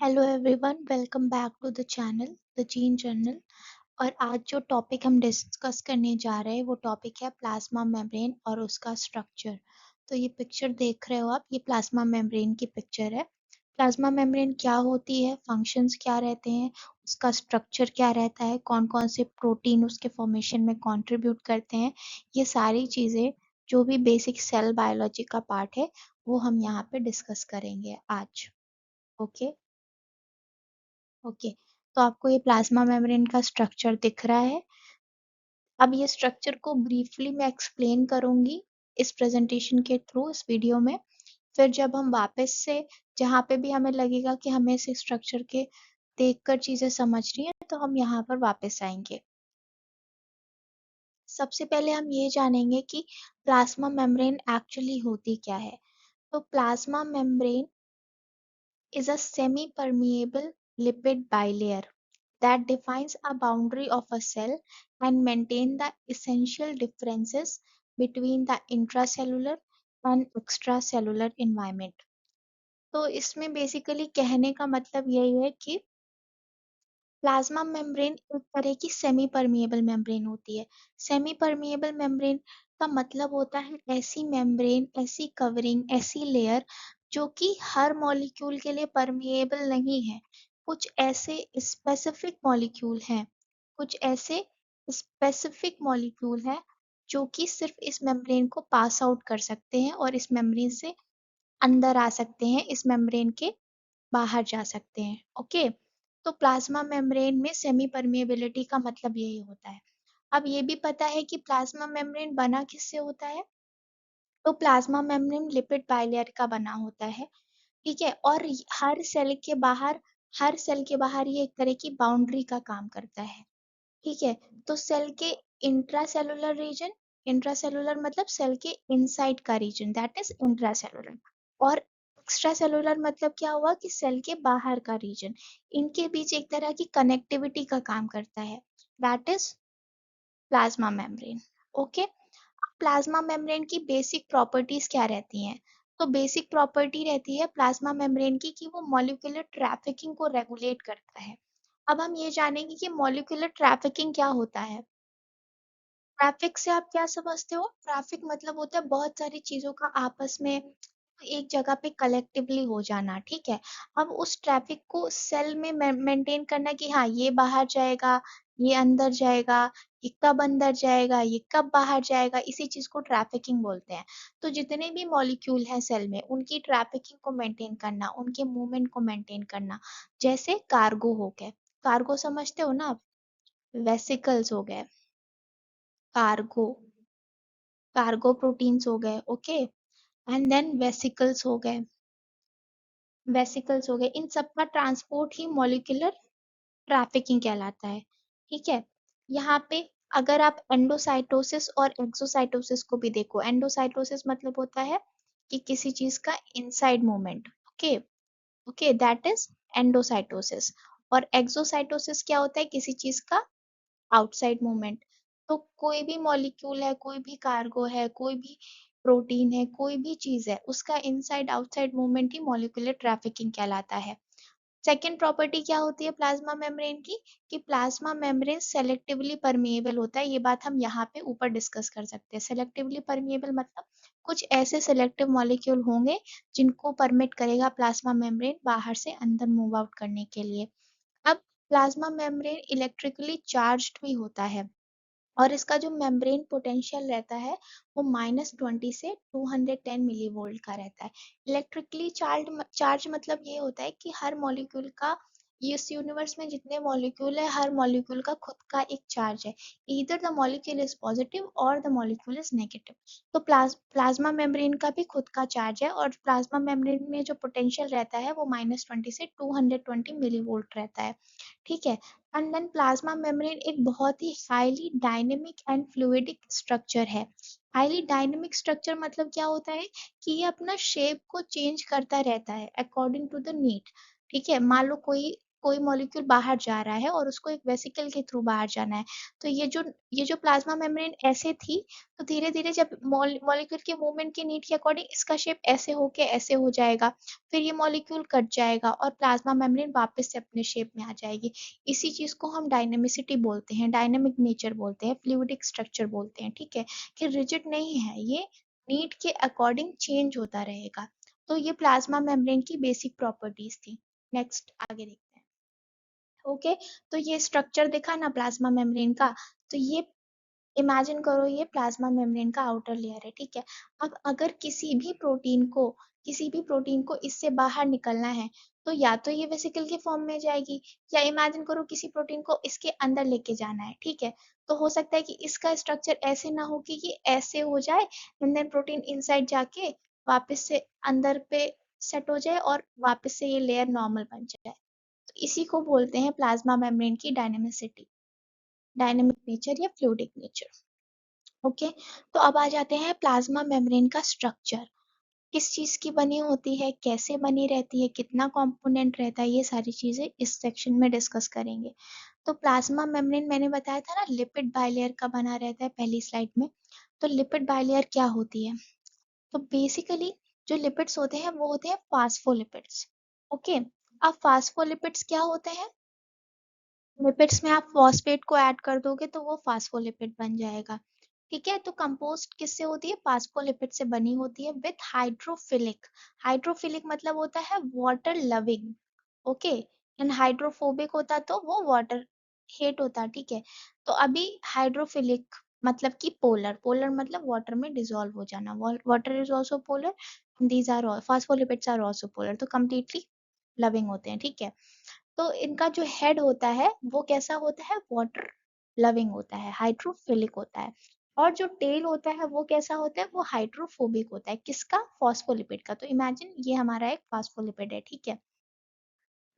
Hello everyone, welcome back to the channel the Gene Journal. और आज जो topic हम डिस्कस करने जा रहे हैं वो टॉपिक है प्लाज्मा मेम्ब्रेन और उसका स्ट्रक्चर। तो ये पिक्चर देख रहे हो आप, ये प्लाज्मा मेम्ब्रेन की पिक्चर है। प्लाज्मा मेम्ब्रेन क्या होती है, फंक्शंस क्या रहते हैं, उसका स्ट्रक्चर क्या रहता है, कौन कौन से प्रोटीन उसके फॉर्मेशन में कंट्रीब्यूट करते हैं, ये सारी चीज़ें जो भी बेसिक सेल बायोलॉजी का पार्ट है वो हम यहाँ पे डिस्कस करेंगे आज। Okay okay. तो आपको ये प्लाज्मा मेम्ब्रेन का स्ट्रक्चर दिख रहा है। अब ये स्ट्रक्चर को ब्रीफली मैं एक्सप्लेन करूंगी इस प्रेजेंटेशन के थ्रू, इस वीडियो में। फिर जब हम वापस से जहाँ पे भी हमें लगेगा कि हमें इस स्ट्रक्चर के देखकर चीजें समझनी है तो हम यहाँ पर वापस आएंगे। सबसे पहले हम ये जानेंगे कि प्लाज्मा मेम्ब्रेन एक्चुअली होती क्या है। तो plasma membrane is a semi-permeable lipid bilayer that defines a boundary of a cell and maintain the essential differences between the intracellular and extracellular environment। तो इसमें बेसिकली कहने का मतलब यही है कि प्लाज्मा मेम्ब्रेन एक तरह की सेमी परमिएबल मेम्ब्रेन होती है। सेमी परमिएबल मेम्ब्रेन का मतलब होता है ऐसी मेम्ब्रेन, ऐसी कवरिंग, ऐसी लेयर जो कि हर मॉलिक्यूल के लिए परमिएबल नहीं है। कुछ ऐसे स्पेसिफिक मॉलिक्यूल हैं, कुछ ऐसे स्पेसिफिक मॉलिक्यूल हैं जो कि सिर्फ इस मेम्ब्रेन को पास आउट कर सकते हैं और इस मेम्ब्रेन से अंदर आ सकते हैं, इस मेम्ब्रेन के बाहर जा सकते हैं। ओके, तो प्लाज्मा मेम्ब्रेन में सेमी परमिएबिलिटी का मतलब यही होता है। अब ये भी पता है कि प्लाज्मा मेम्ब्रेन बना किससे होता है। तो प्लाज्मा मेम्ब्रेन लिपिड बाइलेयर का बना होता है, ठीक है। और हर सेल के बाहर ये एक तरह की बाउंड्री का काम करता है, ठीक है। तो सेल के इंट्रासेलुलर रीजन, इंट्रासेलुलर मतलब सेल के इनसाइड का रीजन, दैट इज इंट्रासेलुलर। और एक्स्ट्रा सेलुलर मतलब क्या हुआ कि सेल के बाहर का रीजन, इनके बीच एक तरह की कनेक्टिविटी का काम करता है, that is plasma membrane. Okay, plasma membrane की बेसिक प्रॉपर्टीज क्या रहती हैं। तो बेसिक प्रॉपर्टी रहती है प्लाज्मा मेम्ब्रेन की कि वो मॉलिक्यूलर ट्रैफिकिंग को रेगुलेट करता है। अब हम ये जानेंगे कि मॉलिक्यूलर ट्रैफिकिंग क्या होता है। ट्रैफिक से आप क्या समझते हो? ट्रैफिक मतलब होता है बहुत सारी चीजों का आपस में एक जगह पे कलेक्टिवली हो जाना, ठीक है। अब उस ट्रैफिक को सेल में मेंटेन करना कि हाँ ये बाहर जाएगा, ये अंदर जाएगा, ये कब अंदर जाएगा, ये कब बाहर जाएगा, इसी चीज को ट्रैफिकिंग बोलते हैं। तो जितने भी मॉलिक्यूल हैं सेल में उनकी ट्रैफिकिंग को मेंटेन करना, उनके मूवमेंट को मेंटेन करना। जैसे कार्गो हो गए, कार्गो समझते हो ना आप, वेसिकल्स हो गए, कार्गो, कार्गो प्रोटीन्स हो गए, ओके। एंड देन वेसिकल्स हो गए, वेसिकल्स हो गए, इन सब का ट्रांसपोर्ट ही मॉलिक्यूलर ट्रैफिकिंग कहलाता है, ठीक है। यहाँ पे अगर आप एंडोसाइटोसिस और एक्सोसाइटोसिस को भी देखो, एंडोसाइटोसिस मतलब होता है कि किसी चीज का inside movement, okay okay, that is endocytosis. और एक्सोसाइटोसिस क्या होता है, किसी चीज का आउटसाइड मूवमेंट। तो कोई भी मॉलिक्यूल है, कोई भी कार्गो है, कोई भी प्रोटीन है, कोई भी चीज है, उसका इनसाइड आउटसाइड मूवमेंट ही मॉलिक्यूलर ट्रैफिकिंग कहलाता है। सेकेंड प्रॉपर्टी क्या होती है प्लाज्मा मेम्ब्रेन की, कि प्लाज्मा मेम्ब्रेन सेलेक्टिवली परमिएबल होता है। ये बात हम यहाँ पे ऊपर डिस्कस कर सकते हैं। सेलेक्टिवली परमिएबल मतलब कुछ ऐसे सेलेक्टिव मॉलिक्यूल होंगे जिनको परमिट करेगा प्लाज्मा मेम्ब्रेन बाहर से अंदर मूव आउट करने के लिए। अब प्लाज्मा मेम्ब्रेन इलेक्ट्रिकली चार्ज्ड भी होता है और इसका जो मेम्ब्रेन पोटेंशियल रहता है वो -20 से 210 मिली वोल्ट का रहता है। इलेक्ट्रिकली चार्ज मतलब ये होता है कि हर मॉलिक्यूल का, इस यूनिवर्स में जितने मॉलिक्यूल है हर मॉलिक्यूल का खुद का एक चार्ज है। Either the molecule is positive और द मॉलिक्यूल इज नेगेटिव। तो प्लाज्मा मेम्ब्रेन का भी खुद का चार्ज है और प्लाज्मा मेम्ब्रेन में जो पोटेंशियल रहता है वो -20 से 220 मिली वोल्ट रहता है, ठीक है। एंड देन प्लाज्मा मेम्ब्रेन एक बहुत ही highly dynamic and fluidic structure है। हाईली डायनेमिक स्ट्रक्चर मतलब क्या होता है कि ये अपना शेप को चेंज करता रहता है अकॉर्डिंग टू द नीड, ठीक है। मान लो कोई कोई मॉलिक्यूल बाहर जा रहा है और उसको एक वेसिकल के थ्रू बाहर जाना है। तो ये जो प्लाज्मा मेम्ब्रेन ऐसे थी, तो धीरे धीरे जब मॉलिक्यूल के मूवमेंट की नीड के अकॉर्डिंग इसका शेप ऐसे होके ऐसे हो जाएगा, फिर ये मॉलिक्यूल कट जाएगा और प्लाज्मा मेम्ब्रेन वापस से अपने शेप में आ जाएगी। इसी चीज को हम डायनेमिसिटी बोलते हैं, डायनेमिक नेचर बोलते हैं, फ्लूइडिक स्ट्रक्चर बोलते हैं, ठीक है, कि रिजिड नहीं है, ये नीड के अकॉर्डिंग चेंज होता रहेगा। तो ये प्लाज्मा मेम्ब्रेन की बेसिक प्रॉपर्टीज थी। नेक्स्ट आगे देखते हैं। ओके, तो ये स्ट्रक्चर देखा ना प्लाज्मा मेम्ब्रेन का, तो ये इमेजिन करो ये प्लाज्मा मेम्ब्रेन का आउटर लेयर है, ठीक है। अब अगर किसी भी प्रोटीन को इससे बाहर निकलना है, तो या तो ये वेसिकल के फॉर्म में जाएगी, या इमेजिन करो किसी प्रोटीन को इसके अंदर लेके जाना है, ठीक है। तो हो सकता है कि इसका स्ट्रक्चर ऐसे ना हो कि ये ऐसे हो जाए एंड देन प्रोटीन इनसाइड जाके वापस से अंदर पे सेट हो जाए और वापस से ये लेयर नॉर्मल बन जाए। तो इसी को बोलते हैं प्लाज्मा मेम्ब्रेन की डायनेमिसिटी, डायनेमिक नेचर या फ्लूइडिक नेचर। ओके, तो अब आ जाते हैं प्लाज्मा मेम्ब्रेन का स्ट्रक्चर, किस चीज की बनी होती है, कैसे बनी रहती है, कितना कंपोनेंट रहता है, ये सारी चीजें इस सेक्शन में डिस्कस करेंगे। तो प्लाज्मा मेम्ब्रेन मैंने बताया था ना लिपिड बाइलेयर का बना रहता है पहली स्लाइड में। तो लिपिड बाइलेयर क्या होती है? तो बेसिकली जो लिपिड्स होते हैं वो होते हैं फास्फोलिपिड्स। ओके, अब फास्फोलिपिड्स क्या होते हैं? लिपिड्स में आप फॉस्फेट को ऐड कर दोगे तो वो फास्फोलिपिड बन जाएगा, ठीक है। तो कंपोस्ट किससे होती है? फास्फोलिपिड से बनी होती है विथ हाइड्रोफिलिक। हाइड्रोफिलिक मतलब होता है water loving, okay, and hydrophobic होता तो वो वाटर हेट होता, ठीक है। तो अभी हाइड्रोफिलिक मतलब कि पोलर, पोलर मतलब वाटर में डिसॉल्व हो जाना, water is also polar, these are phospholipids are also polar, तो कंप्लीटली लविंग होते हैं, ठीक है। तो इनका जो हेड होता है वो कैसा होता है? वाटर लविंग होता है, हाइड्रोफिलिक होता है। और जो टेल होता है वो कैसा होता है? वो हाइड्रोफोबिक होता है, किसका? फॉस्फोलिपिड का। तो इमेजिन ये हमारा एक फॉस्फोलिपिड है, ठीक है।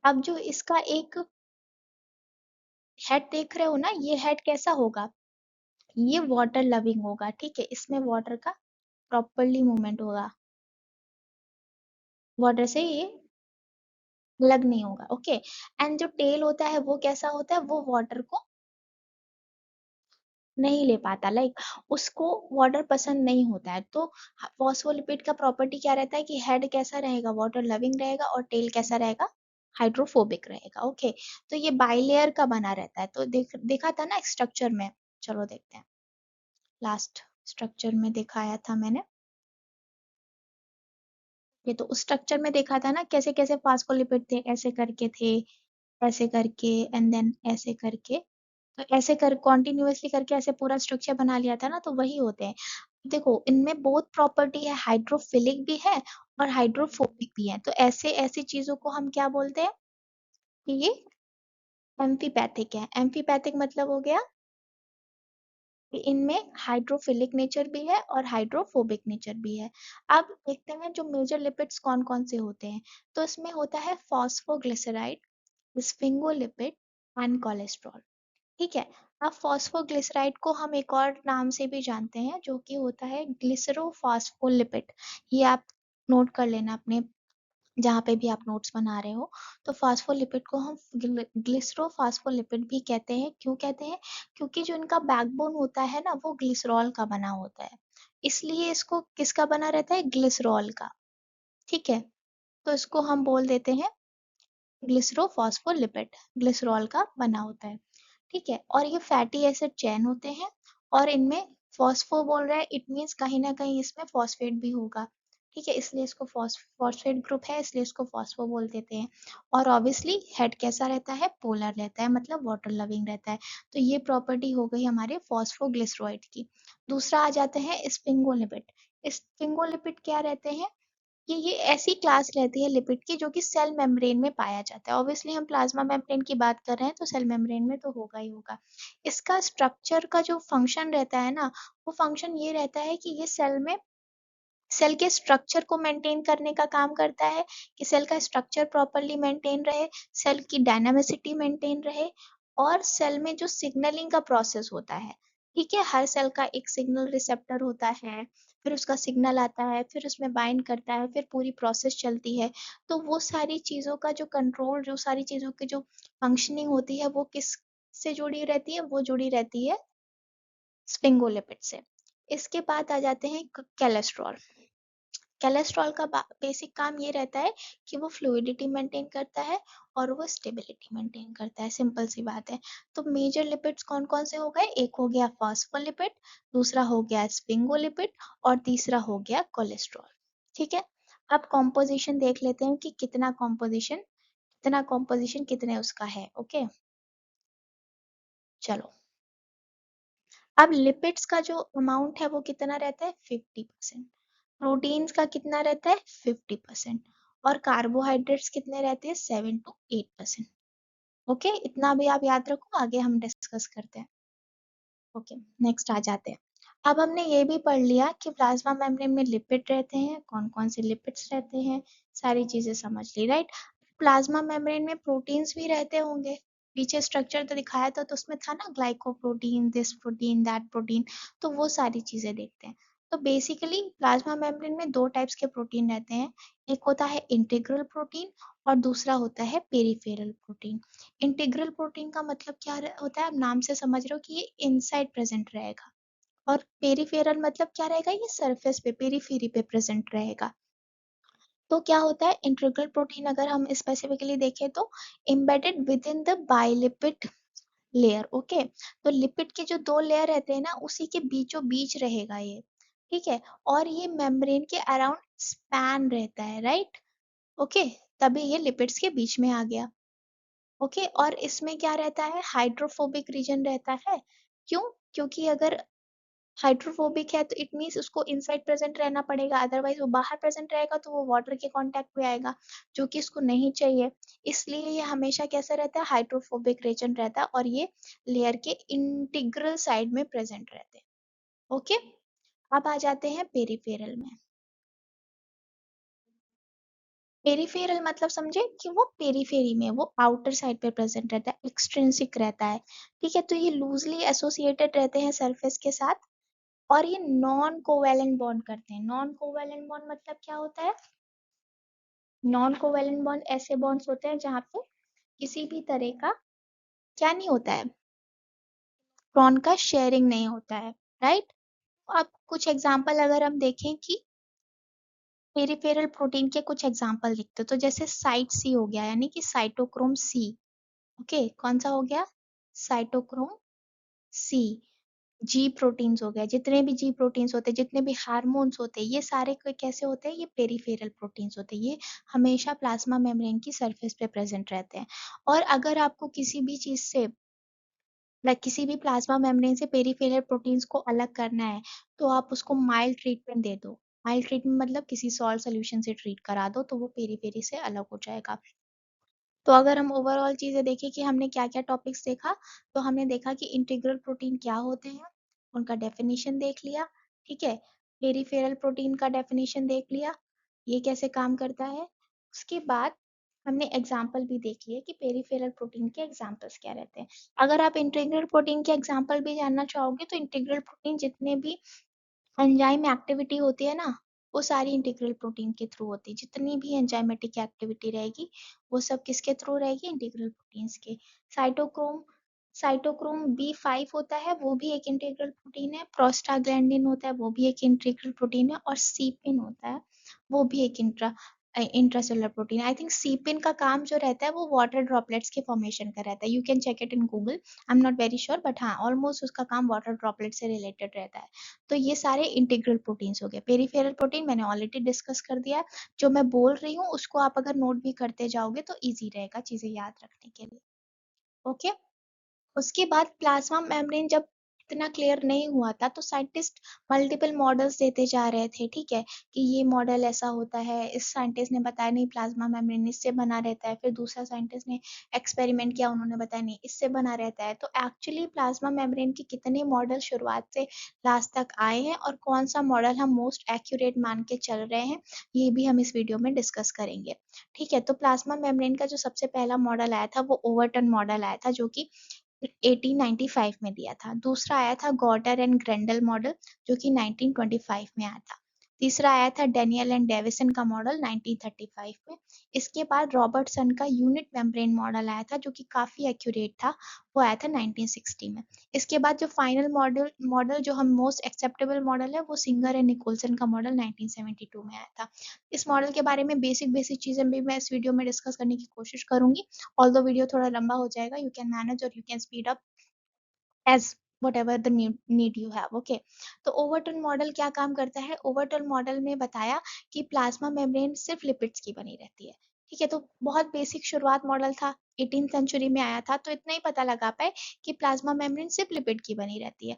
अब जो इसका एक हेड देख रहे हो ना, ये हेड कैसा होगा? ये वाटर लविंग होगा, ठीक है, इसमें वाटर का प्रॉपरली मूवमेंट होगा, वाटर से ये अलग नहीं होगा, ओके। एंड जो टेल होता है वो कैसा होता है? वो वाटर को नहीं ले पाता, लाइक उसको वाटर पसंद नहीं होता है। तो फॉस्फोलिपिड का प्रॉपर्टी क्या रहता है कि हेड कैसा रहेगा? वाटर लविंग रहेगा, और टेल कैसा रहेगा? हाइड्रोफोबिक रहेगा, ओके। तो ये बाइलेयर का बना रहता है। तो देखा था ना स्ट्रक्चर में, चलो देखते हैं। लास्ट स्ट्रक्चर में दिखाया था मैंने, ये तो उस स्ट्रक्चर में देखा था ना कैसे कैसे फास्फोलिपिड थे, ऐसे करके थे, ऐसे करके, एंड देन ऐसे करके। तो ऐसे कर कॉन्टिन्यूअसली करके ऐसे पूरा स्ट्रक्चर बना लिया था ना, तो वही होते हैं। देखो इनमें बहुत प्रॉपर्टी है, हाइड्रोफिलिक भी है और हाइड्रोफोबिक भी है। तो ऐसे ऐसी चीजों को हम क्या बोलते हैं? कि ये एम्फीपैथिक है। एम्फीपैथिक मतलब हो गया कि इनमें हाइड्रोफिलिक नेचर भी है और हाइड्रोफोबिक नेचर भी है। अब देखते हैं जो मेजर लिपिड्स कौन कौन से होते हैं। तो इसमें होता है फॉस्फोग्लिसराइड, स्फिंगोलिपिड एंड कोलेस्ट्रॉल, ठीक है। अब फॉस्फोग्लिसराइड को हम एक और नाम से भी जानते हैं जो कि होता है ग्लिसरोफॉस्फोलिपिड। ये आप नोट कर लेना अपने जहाँ पे भी आप नोट्स बना रहे हो। तो फास्फोलिपिड को हम ग्लिसरोफॉस्फोलिपिड भी कहते हैं। क्यों कहते हैं? क्योंकि जो इनका बैकबोन होता है ना वो ग्लिसरॉल का बना होता है, इसलिए इसको किसका बना रहता है? ग्लिसरॉल का, ठीक है। तो इसको हम बोल देते हैं ग्लिसरोफॉस्फोलिपिड, ग्लिसरॉल का बना होता है, ठीक है। और ये फैटी एसिड चेन होते हैं, और इनमें फॉस्फो बोल रहा है, इट मीन्स कहीं ना कहीं इसमें फॉस्फेट भी होगा, ठीक है, इसलिए इसको फॉस्फेट ग्रुप है, इसलिए इसको फॉस्फो बोल देते हैं। और ऑब्वियसली हेड कैसा रहता है? पोलर रहता है, मतलब वाटर लविंग रहता है। तो ये प्रॉपर्टी हो गई हमारे फॉस्फोग्लिसराइड की। दूसरा आ जाते हैं स्फिंगोलिपिड। स्फिंगोलिपिड क्या रहते हैं? ये ऐसी क्लास रहती है लिपिड की जो कि सेल मेम्ब्रेन में पाया जाता है। ऑब्वियसली हम प्लाज्मा मेम्ब्रेन की बात कर रहे हैं तो सेल मेम्ब्रेन में तो होगा ही होगा। इसका स्ट्रक्चर का जो फंक्शन रहता है ना, वो फंक्शन ये रहता है कि ये सेल के स्ट्रक्चर को मेंटेन करने का काम करता है, कि सेल का स्ट्रक्चर प्रॉपरली मेंटेन रहे, सेल की डायनामिसिटी मेंटेन रहे, और सेल में जो सिग्नलिंग का प्रोसेस होता है, ठीक है, हर सेल का एक सिग्नल रिसेप्टर होता है, फिर उसका सिग्नल आता है, फिर उसमें बाइंड करता है, फिर पूरी प्रोसेस चलती है। तो वो सारी चीज़ों का जो कंट्रोल, जो सारी चीज़ों की जो फंक्शनिंग होती है, वो किस से जुड़ी रहती है? वो जुड़ी रहती है स्फिंगोलिपिड से। इसके बाद आ जाते हैं कोलेस्ट्रॉल। कोलेस्ट्रॉल का बेसिक काम ये रहता है कि वो फ्लूइडिटी मेंटेन करता है और वो स्टेबिलिटी मेंटेन करता है, सिंपल सी बात है। तो मेजर लिपिड्स कौन कौन से हो गए? एक हो गया फॉस्फोलिपिड, दूसरा हो गया स्फिंगोलिपिड और तीसरा हो गया कोलेस्ट्रॉल। ठीक है, अब कॉम्पोजिशन देख लेते हैं कि कितना कॉम्पोजिशन कितने उसका है। ओके, चलो। अब लिपिड्स का जो अमाउंट है वो कितना रहता है? 50%। प्रोटीन्स का कितना रहता है? 50%। और कार्बोहाइड्रेट्स कितने रहते हैं? 7 to 8%। ओके, इतना भी आप याद रखो, आगे हम डिस्कस करते हैं। ओके, नेक्स्ट आ जाते हैं। अब हमने ये भी पढ़ लिया कि प्लाज्मा मेम्ब्रेन में लिपिड रहते हैं, कौन कौन से लिपिड्स रहते हैं, सारी चीजें समझ ली, राइट। प्लाज्मा मेम्ब्रेन में प्रोटीन्स भी रहते होंगे, पीछे स्ट्रक्चर तो दिखाया था, तो उसमें था ना glycoprotein, this protein, that protein. तो वो सारी चीजें देखते हैं। तो बेसिकली प्लाज्मा मेम्ब्रेन में दो टाइप्स के प्रोटीन रहते हैं। एक होता है इंटीग्रल प्रोटीन और दूसरा होता है पेरिफेरल प्रोटीन। इंटीग्रल प्रोटीन का मतलब क्या होता है? आप नाम से समझ रहे हो कि ये इनसाइड प्रेजेंट रहेगा। और पेरिफेरल मतलब क्या रहेगा? ये सरफेस पे, पेरीफेरी पे प्रेजेंट रहेगा। तो क्या होता है इंटीग्रल प्रोटीन, अगर हम स्पेसिफिकली देखें तो embedded with in the bilipid layer. Okay, तो लिपिड के जो दो लेयर रहते हैं ना, उसी के बीचों बीच रहेगा ये। ठीक है, और ये मेम्ब्रेन के अराउंड स्पैन रहता है, राइट। ओके, तभी ये लिपिड्स के बीच में आ गया। ओके, और इसमें क्या रहता है? हाइड्रोफोबिक रीजन रहता है। क्यों? क्योंकि अगर हाइड्रोफोबिक है तो इट मीन्स उसको इनसाइड प्रेजेंट रहना पड़ेगा, अदरवाइज वो बाहर प्रेजेंट रहेगा तो वो वाटर के कांटेक्ट में आएगा, जो कि इसको नहीं चाहिए। इसलिए ये हमेशा कैसा रहता है? हाइड्रोफोबिक रीजन रहता है, और ये लेयर के इंटीग्रल साइड में प्रेजेंट रहते हैं। ओके, अब आ जाते हैं पेरिफेरल में। पेरिफेरल मतलब समझे कि वो पेरीफेरी में, वो आउटर साइड पे प्रेजेंट रहता है, एक्सट्रिंसिक रहता है। ठीक है, तो ये लूजली एसोसिएटेड रहते हैं सरफेस के साथ, और ये नॉन कोवैलेंट बॉन्ड करते हैं। नॉन कोवैलेंट बॉन्ड मतलब क्या होता है? नॉन कोवैलेंट बॉन्ड ऐसे बॉन्ड्स होते हैं जहाँ पे किसी भी तरह का क्या नहीं होता है, इलेक्ट्रॉन का शेयरिंग नहीं होता है, राइट। अब कुछ एग्जांपल अगर हम देखें कि पेरिफेरल प्रोटीन के कुछ एग्जांपल लिखते हैं, तो जैसे साइट सी हो गया, यानी कि साइटोक्रोम सी। ओके, कौन सा हो गया? Cytochrome C. जी प्रोटीन्स हो गया, जितने भी जी प्रोटीन्स होते हैं, जितने भी हार्मोन्स होते हैं, ये सारे कैसे होते हैं? ये पेरिफेरल प्रोटीन्स होते हैं। ये हमेशा प्लाज्मा मेम्ब्रेन की सरफेस पे प्रेजेंट रहते हैं। और अगर आपको किसी भी चीज से, लाइक किसी भी प्लाज्मा मेम्ब्रेन से पेरिफेरल प्रोटीन्स को अलग करना है, तो आप उसको माइल्ड ट्रीटमेंट दे दो। माइल्ड ट्रीटमेंट मतलब किसी सॉल्ट सोल्यूशन से ट्रीट करा दो, तो वो पेरीफेरी से अलग हो जाएगा। तो अगर हम ओवरऑल चीजें देखें कि हमने क्या क्या टॉपिक्स देखा, तो हमने देखा कि इंटीग्रल प्रोटीन क्या होते हैं, उनका डेफिनेशन देख लिया। ठीक है, पेरिफेरल प्रोटीन का डेफिनेशन देख लिया, ये कैसे काम करता है। उसके बाद हमने एग्जाम्पल भी देख लिए कि पेरिफेरल प्रोटीन के एग्जाम्पल्स क्या रहते हैं। अगर आप इंटीग्रल प्रोटीन के एग्जाम्पल भी जानना चाहोगे, तो इंटीग्रल प्रोटीन जितने भी एंजाइम एक्टिविटी होती है ना, वो सारी इंटीग्रल प्रोटीन के थ्रू होती है। जितनी भी एंजाइमेटिक एक्टिविटी रहेगी, वो सब किसके थ्रू रहेगी? इंटीग्रल प्रोटीन्स के। साइटोक्रोम साइटोक्रोम बी 5 होता है, वो भी एक इंटीग्रल प्रोटीन है। प्रोस्टाग्लैंडिन होता है, वो भी एक इंटीग्रल प्रोटीन है। और सीपिन होता है, वो भी एक इंट्रासेलुलर प्रोटीन। आई थिंक सीपिन का काम जो रहता है वो वाटर ड्रॉपलेट्स के फॉर्मेशन का रहता है। You can check it in Google, I am not very sure, but हाँ, ऑलमोस्ट उसका काम वाटर ड्रॉपलेट से रिलेटेड रहता है। तो ये सारे इंटीग्रल प्रोटीन्स हो गए। पेरिफेरल प्रोटीन मैंने ऑलरेडी डिस्कस कर दिया है। जो मैं बोल रही हूँ उसको आप अगर नोट भी करते जाओगे तो इजी रहेगा चीजें याद रखने के लिए। ओके, उसके बाद प्लाज्मा मेम्ब्रेन जब इतना क्लियर नहीं हुआ था, तो साइंटिस्ट मल्टीपल मॉडल्स देते जा रहे थे। ठीक है, कि ये मॉडल ऐसा होता है, इस साइंटिस्ट ने बताया नहीं प्लाज्मा मेम्ब्रेन इससे बना रहता है, फिर दूसरा साइंटिस्ट ने एक्सपेरिमेंट किया, उन्होंने बताया नहीं इससे बना रहता है। तो एक्चुअली प्लाज्मा मेम्ब्रेन के कितने मॉडल शुरुआत से लास्ट तक आए हैं, और कौन सा मॉडल हम मोस्ट एक्यूरेट मान के चल रहे हैं, ये भी हम इस वीडियो में डिस्कस करेंगे। ठीक है, तो प्लाज्मा मेम्ब्रेन का जो सबसे पहला मॉडल आया था वो ओवरटन मॉडल आया था, जो कि 1895 में दिया था। दूसरा आया था गॉर्डर एंड ग्रेंडल मॉडल जो कि 1925 में आया था। तीसरा आया था डेनियल एंड डेविसन का मॉडल 1935 में। इसके बाद रॉबर्टसन का यूनिट मेम्ब्रेन मॉडल आया था जो कि काफी एक्यूरेट था, वो आया था 1960 में। इसके बाद जो फाइनल मॉडल मॉडल जो हम मोस्ट एक्सेप्टेबल मॉडल है वो सिंगर एंड निकोलसन का मॉडल 1972 में आया था। इस मॉडल के बारे में बेसिक बेसिक चीजें भी मैं इस वीडियो में डिस्कस करने की कोशिश करूंगी। ऑल्दो वीडियो थोड़ा लंबा हो जाएगा, यू कैन मैनेज और you can speed up as whatever the need you have, okay। तो ओवरटर्न मॉडल क्या काम करता है? ओवरटर्न मॉडल में बताया कि प्लाज्मा मेम्ब्रेन सिर्फ लिपिड्स की बनी रहती है, ठीक है। तो बहुत बेसिक शुरुआत मॉडल था, 18th सेंचुरी में आया था, तो इतना ही पता लगा पाए कि प्लाज्मा मेम्ब्रेन सिर्फ लिपिड की बनी रहती है।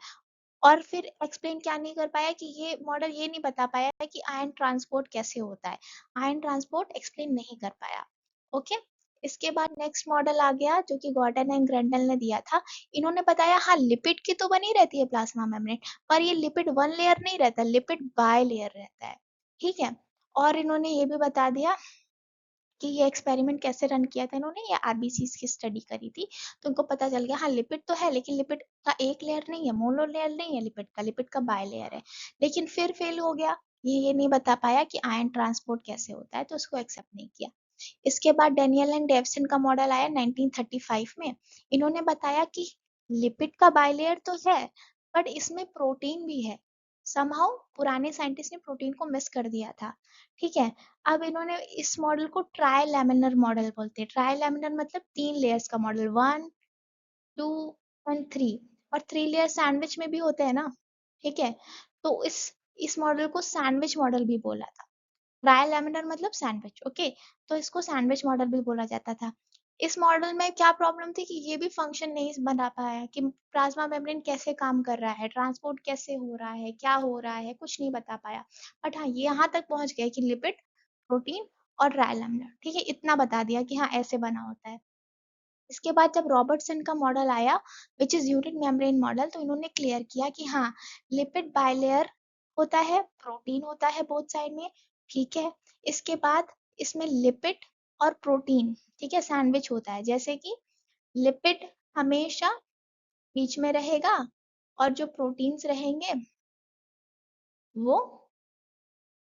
और फिर एक्सप्लेन क्या नहीं कर पाया कि ये मॉडल ये नहीं बता पाया कि आयन ट्रांसपोर्ट कैसे होता है, आयन ट्रांसपोर्ट एक्सप्लेन नहीं कर पाया, ओके। इसके बाद नेक्स्ट मॉडल आ गया जो कि गॉर्डन एंड ग्रेंडल ने दिया था। इन्होंने बताया हाँ लिपिड की तो बनी रहती है प्लाज्मा मेम्ब्रेन, पर ये लिपिड वन लेयर नहीं रहता, लिपिड बाय लेयर रहता है, ठीक है। और इन्होंने ये भी बता दिया कि ये एक्सपेरिमेंट कैसे रन किया था इन्होंने, ये आरबीसीज की स्टडी करी थी, तो उनको पता चल गया हाँ लिपिड तो है लेकिन लिपिड का एक लेयर नहीं है, मोनो लेयर नहीं है लिपिड का बाय लेयर है। लेकिन फिर फेल हो गया, ये नहीं बता पाया कि आयन ट्रांसपोर्ट कैसे होता है, तो उसको एक्सेप्ट नहीं किया। इसके बाद डेनियल एंड डेवसन का मॉडल आया 1935 में। इन्होंने बताया कि लिपिड का बाइलेयर तो है बट इसमें प्रोटीन भी है। समहाउ पुराने साइंटिस्ट ने प्रोटीन को मिस कर दिया था, ठीक है। अब इन्होंने इस मॉडल को ट्राई लैमिनर मॉडल बोलते हैं। ट्राई लैमिनर मतलब 3 लेयर्स का मॉडल, 1 2 एंड 3, और 3 लेयर सैंडविच में भी होते हैं ना, ठीक है। तो इस मॉडल को सैंडविच मॉडल भी बोला था। ट्राई लैमिनर मतलब सैंडविच, ओके। तो इसको सैंडविच मॉडल भी बोला जाता था। इस मॉडल में क्या प्रॉब्लम थी कि ये भी फंक्शन नहीं बना पाया कि प्लाज्मा मेम्ब्रेन कैसे काम कर रहा है, ट्रांसपोर्ट कैसे हो रहा है, क्या हो रहा है, कुछ नहीं बता पाया। बट हाँ ये यहाँ तक पहुंच गए कि लिपिड, प्रोटीन और ट्राई लैमिनर, ठीक है, इतना बता दिया कि हाँ ऐसे बना होता है। इसके बाद जब रॉबर्टसन का मॉडल आया which is unit membrane model, तो इन्होंने क्लियर किया कि हाँ लिपिड बाइलेयर होता है, प्रोटीन होता है बोथ साइड में, ठीक है। इसके बाद इसमें लिपिड और प्रोटीन, ठीक है, सैंडविच होता है, जैसे कि लिपिड हमेशा बीच में रहेगा और जो प्रोटीन्स रहेंगे वो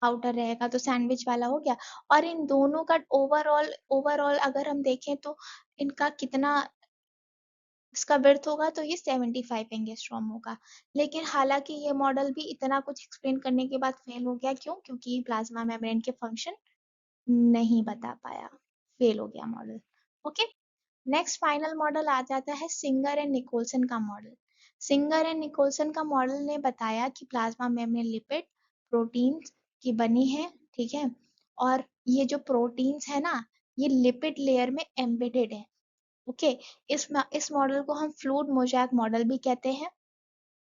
आउटर रहेगा, तो सैंडविच वाला हो गया। और इन दोनों का ओवरऑल ओवरऑल अगर हम देखें तो इनका कितना इसका विड्थ होगा, तो ये 75 एंगस्ट्रॉम होगा। लेकिन हालांकि ये मॉडल भी इतना कुछ एक्सप्लेन करने के बाद फेल हो गया, क्यों? क्योंकि प्लाज्मा मेम्ब्रेन के फंक्शन नहीं बता पाया, फेल हो गया model, okay. Next final model आ जाता है सिंगर एंड निकोलसन का मॉडल। सिंगर एंड निकोलसन का मॉडल ने बताया कि प्लाज्मा मेम्ब्रेन लिपिड प्रोटीन्स की बनी है, ठीक है। और ये जो प्रोटीन्स है ना, ये लिपिड लेयर में एम्बेडेड है, ओके। इस मॉडल को हम फ्लूइड मोज़ेक मॉडल भी कहते हैं।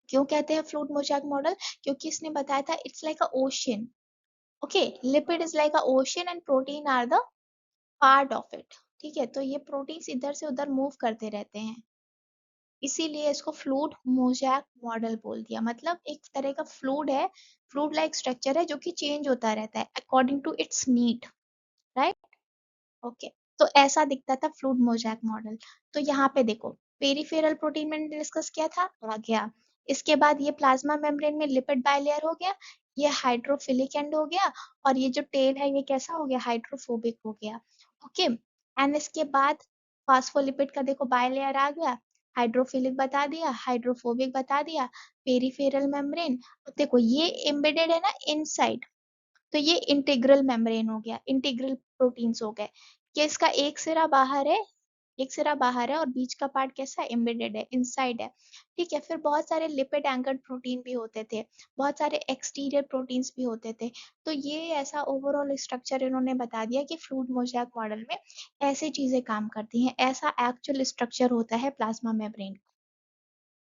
क्यों कहते हैं फ्लूइड मोज़ेक मॉडल? क्योंकि इसने बताया था it's like a ocean, okay. Lipid is like a ocean and protein are the part of it, ठीक है। तो ये प्रोटीन्स इधर से उधर मूव करते रहते हैं, इसीलिए इसको फ्लूइड मोज़ेक मॉडल बोल दिया। मतलब एक तरह का फ्लूइड है, फ्लूइड लाइक स्ट्रक्चर है जो कि चेंज होता रहता है according to its need, right, okay. तो ऐसा दिखता था फ्लूइड मोज़ेक मॉडल। तो यहाँ पे देखो पेरिफेरल प्रोटीन मैंने डिस्कस किया था, आ गया। इसके बाद ये प्लाज्मा मेम्ब्रेन में लिपिड बाइलेयर हो गया, ये हाइड्रोफिलिक एंड हो गया, और ये जो टेल है ये कैसा हो गया? हाइड्रोफोबिक हो गया, ओके। एंड इसके बाद फॉस्फोलिपिड का देखो बाइलेयर आ गया, हाइड्रोफिलिक बता दिया, हाइड्रोफोबिक बता दिया, पेरिफेरल मेम्ब्रेन। देखो ये एम्बेडेड है ना इनसाइड, तो ये इंटीग्रल मेम्ब्रेन हो गया, इंटीग्रल प्रोटीन्स हो गए। कि इसका एक सिरा बाहर है, एक सिरा बाहर है और बीच का पार्ट कैसा है? एम्बेडेड है, इनसाइड है, ठीक है। फिर बहुत सारे लिपिड एंकर्ड प्रोटीन भी होते थे, बहुत सारे एक्सटीरियर प्रोटीन्स भी होते थे। तो ये ऐसा ओवरऑल स्ट्रक्चर इन्होंने बता दिया कि फ्लूइड मोज़ेक मॉडल में ऐसी चीजें काम करती हैं, ऐसा एक्चुअल स्ट्रक्चर होता है प्लाज्मा मेम्ब्रेन,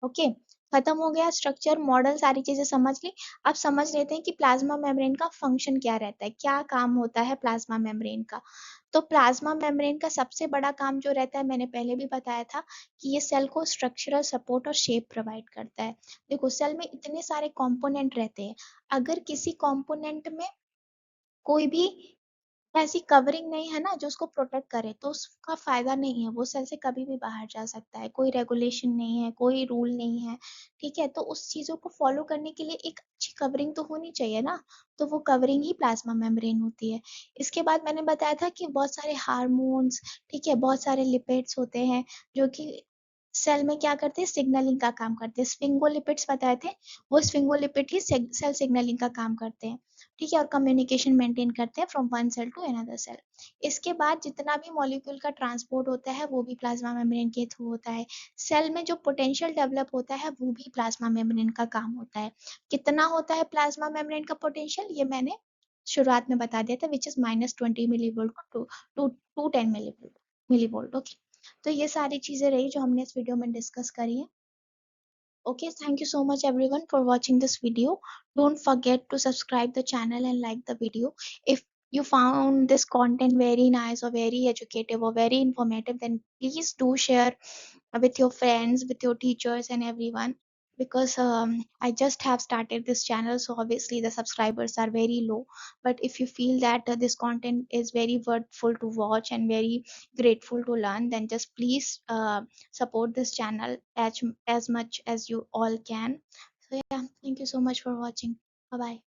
ओके। खत्म हो गया स्ट्रक्चर मॉडल, सारी चीजें समझ ली। अब समझ लेते हैं कि प्लाज्मा मेम्ब्रेन का फंक्शन क्या रहता है, क्या काम होता है प्लाज्मा मेम्ब्रेन का। तो प्लाज्मा मेम्ब्रेन का सबसे बड़ा काम जो रहता है, मैंने पहले भी बताया था कि ये सेल को स्ट्रक्चरल सपोर्ट और शेप प्रोवाइड करता है। देखो सेल में इतने सारे कंपोनेंट रहते हैं, अगर किसी कंपोनेंट में कोई भी ऐसी कवरिंग नहीं है ना जो उसको प्रोटेक्ट करे, तो उसका फायदा नहीं है, वो सेल से कभी भी बाहर जा सकता है, कोई रेगुलेशन नहीं है, कोई रूल नहीं है, ठीक है। तो उस चीजों को फॉलो करने के लिए एक अच्छी कवरिंग तो होनी चाहिए ना, तो वो कवरिंग ही प्लाज्मा मेम्ब्रेन होती है। इसके बाद मैंने बताया था कि बहुत सारे हार्मोन्स, ठीक है, बहुत सारे लिपिड्स होते हैं जो कि सेल में क्या करते हैं, सिग्नलिंग का काम करते हैं। स्फिंगोलिपिड्स बताए थे, वो स्फिंगोलिपिड ही सेल सिग्नलिंग का काम करते हैं, ठीक है, और कम्युनिकेशन मेंटेन करते हैं from one cell to another cell. इसके बाद जितना भी मॉलिक्यूल का ट्रांसपोर्ट होता है वो भी प्लाज्मा मेम्ब्रेन के थ्रू होता है। सेल में जो पोटेंशियल डेवलप होता है वो भी प्लाज्मा मेम्ब्रेन का काम होता है। कितना होता है प्लाज्मा मेम्ब्रेन का पोटेंशियल, ये मैंने शुरुआत में बता दिया था, which is -20 millivolt to 10 millivolt. Okay, तो ये सारी चीजें रही जो हमने इस वीडियो में डिस्कस करी है। Okay, thank you so much everyone for watching this video. Don't forget to subscribe the channel and like the video. If you found this content very nice or very educative or very informative, then please do share with your friends, with your teachers and everyone, because I just have started this channel, so obviously the subscribers are very low. But if you feel that this content is very worthful to watch and very grateful to learn, then just please support this channel as much as you all can. So yeah, thank you so much for watching. Bye bye.